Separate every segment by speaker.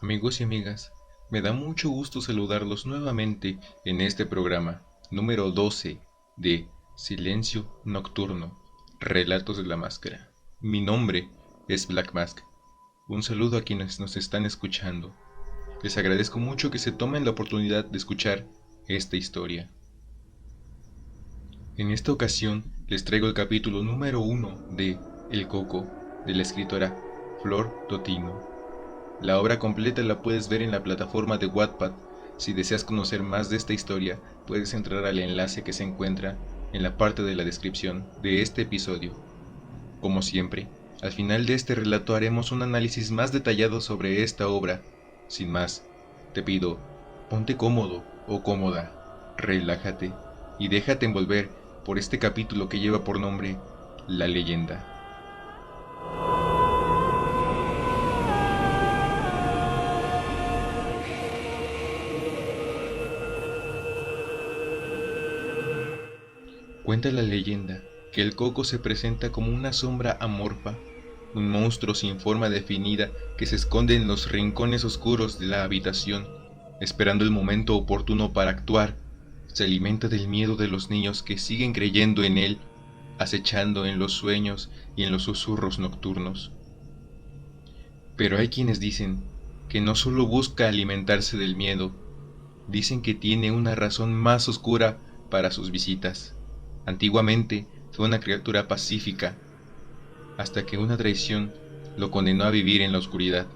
Speaker 1: Amigos y amigas, me da mucho gusto saludarlos nuevamente en este programa número 12 de Silencio Nocturno, Relatos de la Máscara. Mi nombre es Black Mask. Un saludo a quienes nos están escuchando. Les agradezco mucho que se tomen la oportunidad de escuchar esta historia. En esta ocasión les traigo el capítulo número 1 de El Coco, de la escritora Flor Totino. La obra completa la puedes ver en la plataforma de Wattpad. Si deseas conocer más de esta historia, puedes entrar al enlace que se encuentra en la parte de la descripción de este episodio. Como siempre, al final de este relato haremos un análisis más detallado sobre esta obra. Sin más, te pido, ponte cómodo o cómoda, relájate y déjate envolver por este capítulo que lleva por nombre La Leyenda. Cuenta la leyenda que el Coco se presenta como una sombra amorfa, un monstruo sin forma definida que se esconde en los rincones oscuros de la habitación, esperando el momento oportuno para actuar. Se alimenta del miedo de los niños que siguen creyendo en él, acechando en los sueños y en los susurros nocturnos. Pero hay quienes dicen que no solo busca alimentarse del miedo, dicen que tiene una razón más oscura para sus visitas. Antiguamente fue una criatura pacífica, hasta que una traición lo condenó a vivir en la oscuridad.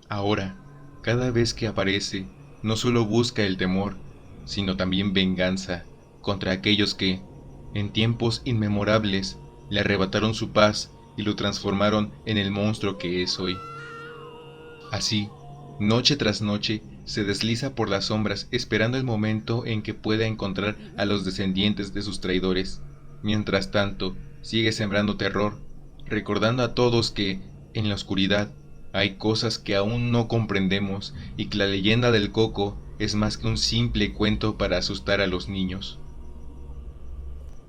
Speaker 1: Ahora, cada vez que aparece, no solo busca el temor, sino también venganza contra aquellos que, en tiempos inmemorables, le arrebataron su paz y lo transformaron en el monstruo que es hoy. Así, noche tras noche, se desliza por las sombras esperando el momento en que pueda encontrar a los descendientes de sus traidores. Mientras tanto, sigue sembrando terror, recordando a todos que, en la oscuridad, hay cosas que aún no comprendemos y que la leyenda del Coco es más que un simple cuento para asustar a los niños.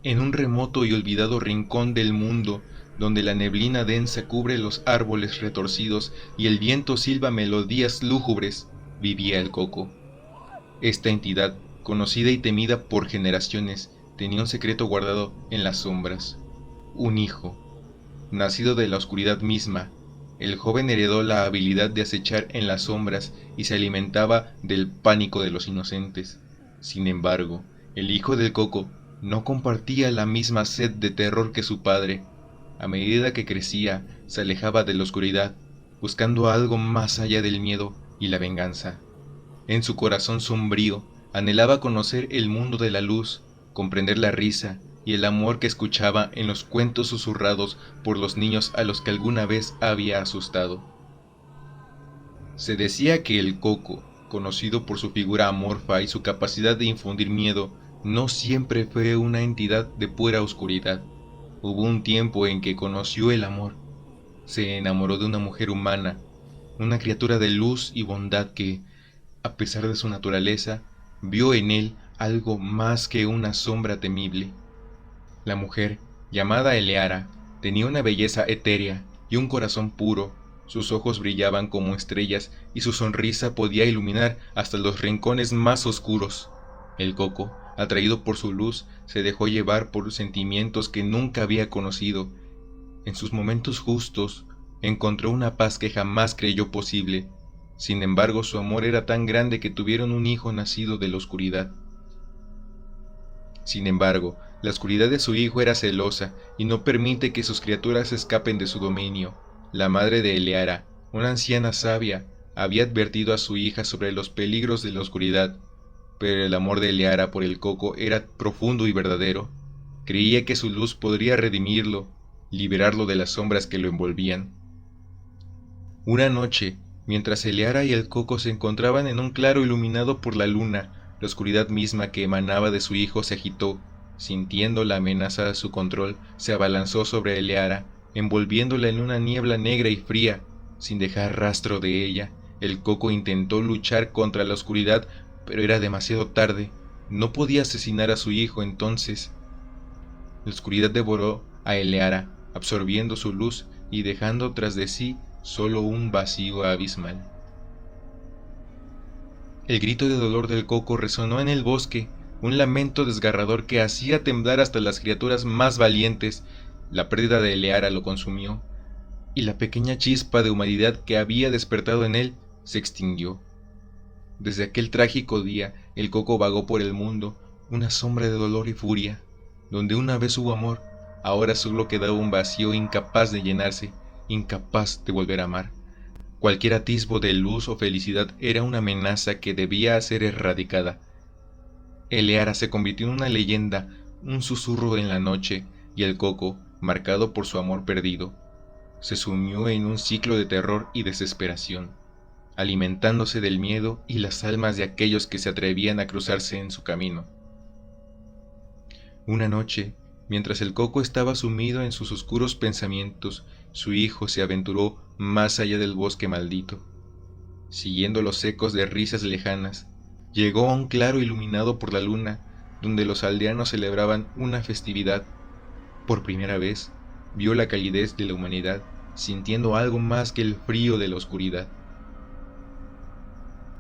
Speaker 1: En un remoto y olvidado rincón del mundo, donde la neblina densa cubre los árboles retorcidos y el viento silba melodías lúgubres, vivía el Coco. Esta entidad, conocida y temida por generaciones, tenía un secreto guardado en las sombras. Un hijo, nacido de la oscuridad misma. El joven heredó la habilidad de acechar en las sombras y se alimentaba del pánico de los inocentes. Sin embargo, el hijo del Coco no compartía la misma sed de terror que su padre. A medida que crecía, se alejaba de la oscuridad, buscando algo más allá del miedo y la venganza. En su corazón sombrío, anhelaba conocer el mundo de la luz, comprender la risa y el amor que escuchaba en los cuentos susurrados por los niños a los que alguna vez había asustado. Se decía que el Coco, conocido por su figura amorfa y su capacidad de infundir miedo, no siempre fue una entidad de pura oscuridad. Hubo un tiempo en que conoció el amor. Se enamoró de una mujer humana, una criatura de luz y bondad que, a pesar de su naturaleza, vio en él algo más que una sombra temible. La mujer, llamada Eleara, tenía una belleza etérea y un corazón puro. Sus ojos brillaban como estrellas y su sonrisa podía iluminar hasta los rincones más oscuros. El Coco, atraído por su luz, se dejó llevar por sentimientos que nunca había conocido. En sus momentos justos, encontró una paz que jamás creyó posible. Sin embargo, su amor era tan grande que tuvieron un hijo nacido de la oscuridad. Sin embargo, la oscuridad de su hijo era celosa y no permite que sus criaturas escapen de su dominio. La madre de Eleara, una anciana sabia, había advertido a su hija sobre los peligros de la oscuridad, pero el amor de Eleara por el Coco era profundo y verdadero. Creía que su luz podría redimirlo, liberarlo de las sombras que lo envolvían. Una noche, mientras Eleara y el Coco se encontraban en un claro iluminado por la luna, la oscuridad misma que emanaba de su hijo se agitó. Sintiendo la amenaza de su control, se abalanzó sobre Eleara, envolviéndola en una niebla negra y fría. Sin dejar rastro de ella, el Coco intentó luchar contra la oscuridad, pero era demasiado tarde. No podía asesinar a su hijo entonces. La oscuridad devoró a Eleara, absorbiendo su luz y dejando tras de sí solo un vacío abismal. El grito de dolor del Coco resonó en el bosque, un lamento desgarrador que hacía temblar hasta las criaturas más valientes. La pérdida de Eleara lo consumió, y la pequeña chispa de humanidad que había despertado en él se extinguió. Desde aquel trágico día, el Coco vagó por el mundo, una sombra de dolor y furia. Donde una vez hubo amor, ahora solo quedaba un vacío incapaz de llenarse, incapaz de volver a amar. Cualquier atisbo de luz o felicidad era una amenaza que debía ser erradicada. Eleara se convirtió en una leyenda, un susurro en la noche, y el Coco, marcado por su amor perdido, se sumió en un ciclo de terror y desesperación, alimentándose del miedo y las almas de aquellos que se atrevían a cruzarse en su camino. Una noche, mientras el Coco estaba sumido en sus oscuros pensamientos, su hijo se aventuró más allá del bosque maldito. Siguiendo los ecos de risas lejanas, llegó a un claro iluminado por la luna, donde los aldeanos celebraban una festividad. Por primera vez, vio la calidez de la humanidad, sintiendo algo más que el frío de la oscuridad.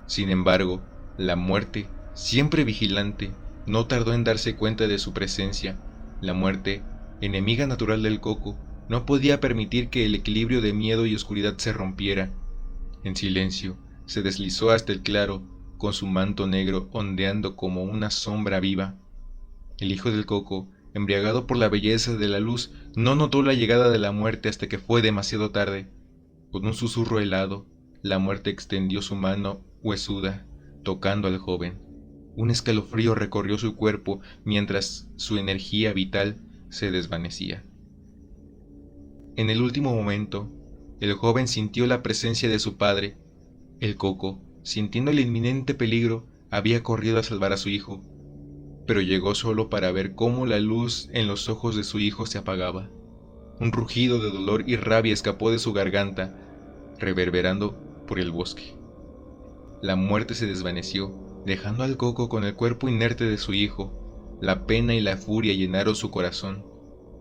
Speaker 1: Sin embargo, la muerte, siempre vigilante, no tardó en darse cuenta de su presencia. La muerte, enemiga natural del Coco, no podía permitir que el equilibrio de miedo y oscuridad se rompiera. En silencio, se deslizó hasta el claro, con su manto negro ondeando como una sombra viva. El hijo del Coco, embriagado por la belleza de la luz, no notó la llegada de la muerte hasta que fue demasiado tarde. Con un susurro helado, la muerte extendió su mano huesuda, tocando al joven. Un escalofrío recorrió su cuerpo mientras su energía vital se desvanecía. En el último momento, el joven sintió la presencia de su padre. El Coco, sintiendo el inminente peligro, había corrido a salvar a su hijo, pero llegó solo para ver cómo la luz en los ojos de su hijo se apagaba. Un rugido de dolor y rabia escapó de su garganta, reverberando por el bosque. La muerte se desvaneció, dejando al Coco con el cuerpo inerte de su hijo. La pena y la furia llenaron su corazón.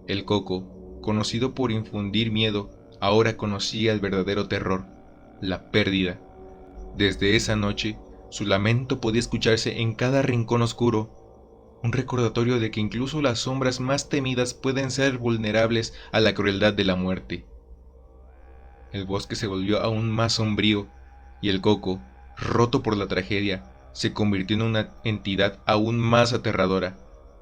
Speaker 1: El Coco, conocido por infundir miedo, ahora conocía el verdadero terror, la pérdida. Desde esa noche, su lamento podía escucharse en cada rincón oscuro, un recordatorio de que incluso las sombras más temidas pueden ser vulnerables a la crueldad de la muerte. El bosque se volvió aún más sombrío, y el Coco, roto por la tragedia, se convirtió en una entidad aún más aterradora,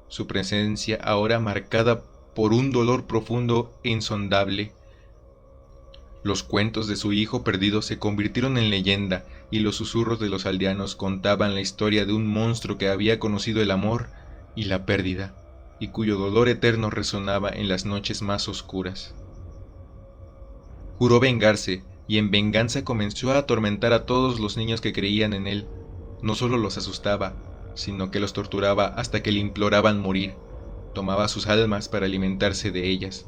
Speaker 1: su presencia ahora marcada por un dolor profundo e insondable. Los cuentos de su hijo perdido se convirtieron en leyenda, y los susurros de los aldeanos contaban la historia de un monstruo que había conocido el amor y la pérdida, y cuyo dolor eterno resonaba en las noches más oscuras. Juró vengarse, y en venganza comenzó a atormentar a todos los niños que creían en él. No solo los asustaba, sino que los torturaba hasta que le imploraban morir. Tomaba sus almas para alimentarse de ellas.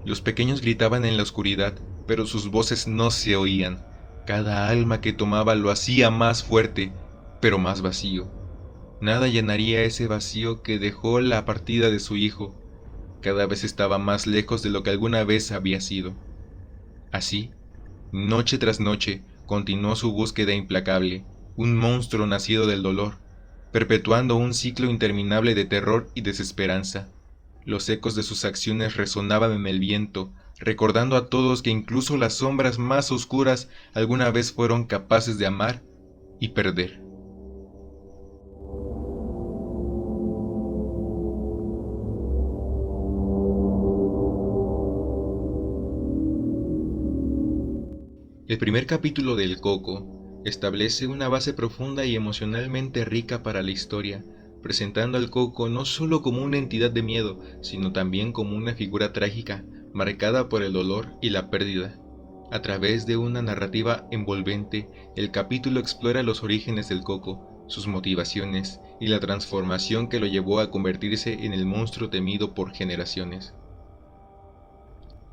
Speaker 1: Los pequeños gritaban en la oscuridad, pero sus voces no se oían. Cada alma que tomaba lo hacía más fuerte, pero más vacío. Nada llenaría ese vacío que dejó la partida de su hijo. Cada vez estaba más lejos de lo que alguna vez había sido. Así, noche tras noche, continuó su búsqueda implacable, un monstruo nacido del dolor, perpetuando un ciclo interminable de terror y desesperanza. Los ecos de sus acciones resonaban en el viento, recordando a todos que incluso las sombras más oscuras alguna vez fueron capaces de amar y perder. El primer capítulo de El Coco establece una base profunda y emocionalmente rica para la historia, presentando al Coco no solo como una entidad de miedo, sino también como una figura trágica, marcada por el dolor y la pérdida. A través de una narrativa envolvente, el capítulo explora los orígenes del Coco, sus motivaciones y la transformación que lo llevó a convertirse en el monstruo temido por generaciones.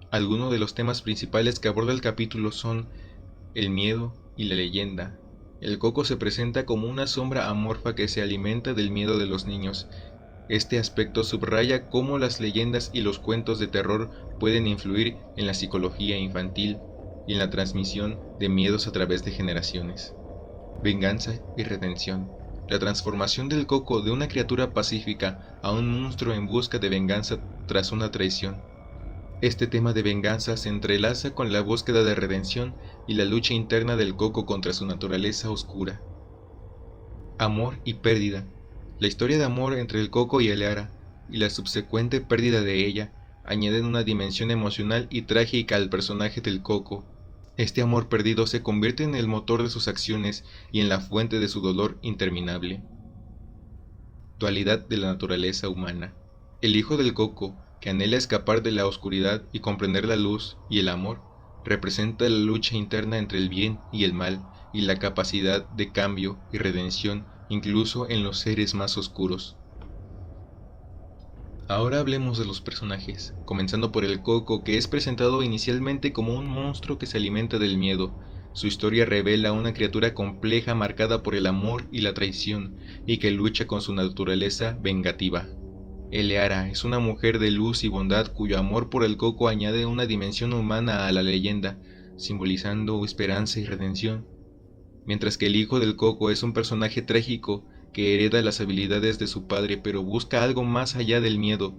Speaker 1: Algunos de los temas principales que aborda el capítulo son el miedo y la leyenda. El Coco se presenta como una sombra amorfa que se alimenta del miedo de los niños. Este aspecto subraya cómo las leyendas y los cuentos de terror pueden influir en la psicología infantil y en la transmisión de miedos a través de generaciones. Venganza y redención. La transformación del Coco de una criatura pacífica a un monstruo en busca de venganza tras una traición. Este tema de venganza se entrelaza con la búsqueda de redención y la lucha interna del Coco contra su naturaleza oscura. Amor y pérdida. La historia de amor entre el Coco y Eleara, y la subsecuente pérdida de ella, añaden una dimensión emocional y trágica al personaje del Coco. Este amor perdido se convierte en el motor de sus acciones y en la fuente de su dolor interminable. Dualidad de la naturaleza humana. El hijo del Coco, que anhela escapar de la oscuridad y comprender la luz y el amor, representa la lucha interna entre el bien y el mal y la capacidad de cambio y redención incluso en los seres más oscuros. Ahora hablemos de los personajes, comenzando por el Coco, que es presentado inicialmente como un monstruo que se alimenta del miedo. Su historia revela una criatura compleja marcada por el amor y la traición, y que lucha con su naturaleza vengativa. Eleara es una mujer de luz y bondad cuyo amor por el Coco añade una dimensión humana a la leyenda, simbolizando esperanza y redención. Mientras que el hijo del Coco es un personaje trágico que hereda las habilidades de su padre pero busca algo más allá del miedo,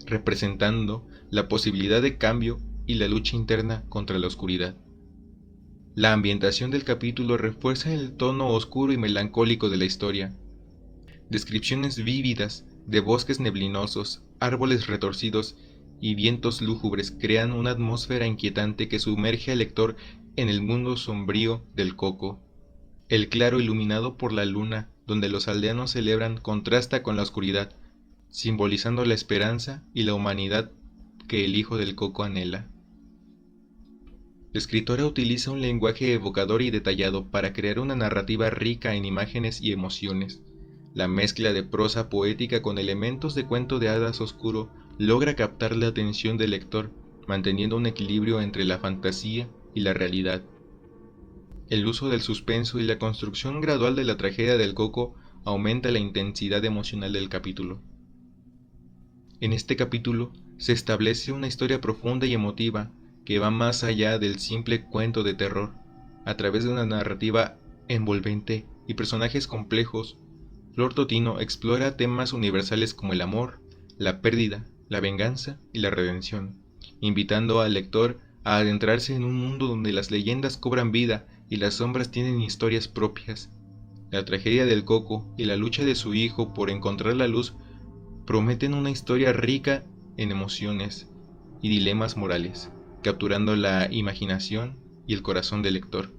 Speaker 1: representando la posibilidad de cambio y la lucha interna contra la oscuridad. La ambientación del capítulo refuerza el tono oscuro y melancólico de la historia. Descripciones vívidas de bosques neblinosos, árboles retorcidos y vientos lúgubres crean una atmósfera inquietante que sumerge al lector en el mundo sombrío del Coco. El claro iluminado por la luna, donde los aldeanos celebran, contrasta con la oscuridad, simbolizando la esperanza y la humanidad que el hijo del Coco anhela. La escritora utiliza un lenguaje evocador y detallado para crear una narrativa rica en imágenes y emociones. La mezcla de prosa poética con elementos de cuento de hadas oscuro logra captar la atención del lector, manteniendo un equilibrio entre la fantasía y la realidad. El uso del suspenso y la construcción gradual de la tragedia del Coco aumenta la intensidad emocional del capítulo. En este capítulo se establece una historia profunda y emotiva que va más allá del simple cuento de terror. A través de una narrativa envolvente y personajes complejos, Flor Totino explora temas universales como el amor, la pérdida, la venganza y la redención, invitando al lector a adentrarse en un mundo donde las leyendas cobran vida y las sombras tienen historias propias. La tragedia del Coco y la lucha de su hijo por encontrar la luz prometen una historia rica en emociones y dilemas morales, capturando la imaginación y el corazón del lector.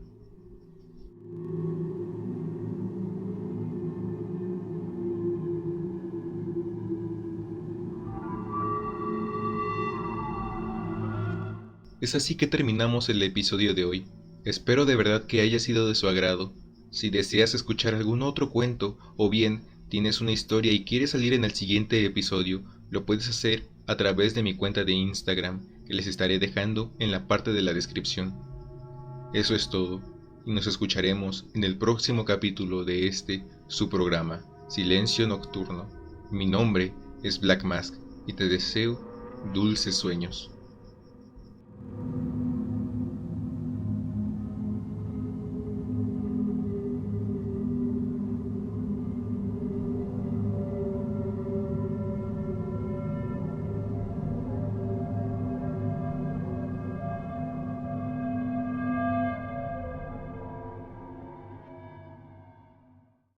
Speaker 1: Es así que terminamos el episodio de hoy. Espero de verdad que haya sido de su agrado. Si deseas escuchar algún otro cuento o bien tienes una historia y quieres salir en el siguiente episodio, lo puedes hacer a través de mi cuenta de Instagram, que les estaré dejando en la parte de la descripción. Eso es todo, y nos escucharemos en el próximo capítulo de su programa, Silencio Nocturno. Mi nombre es Black Mask y te deseo dulces sueños.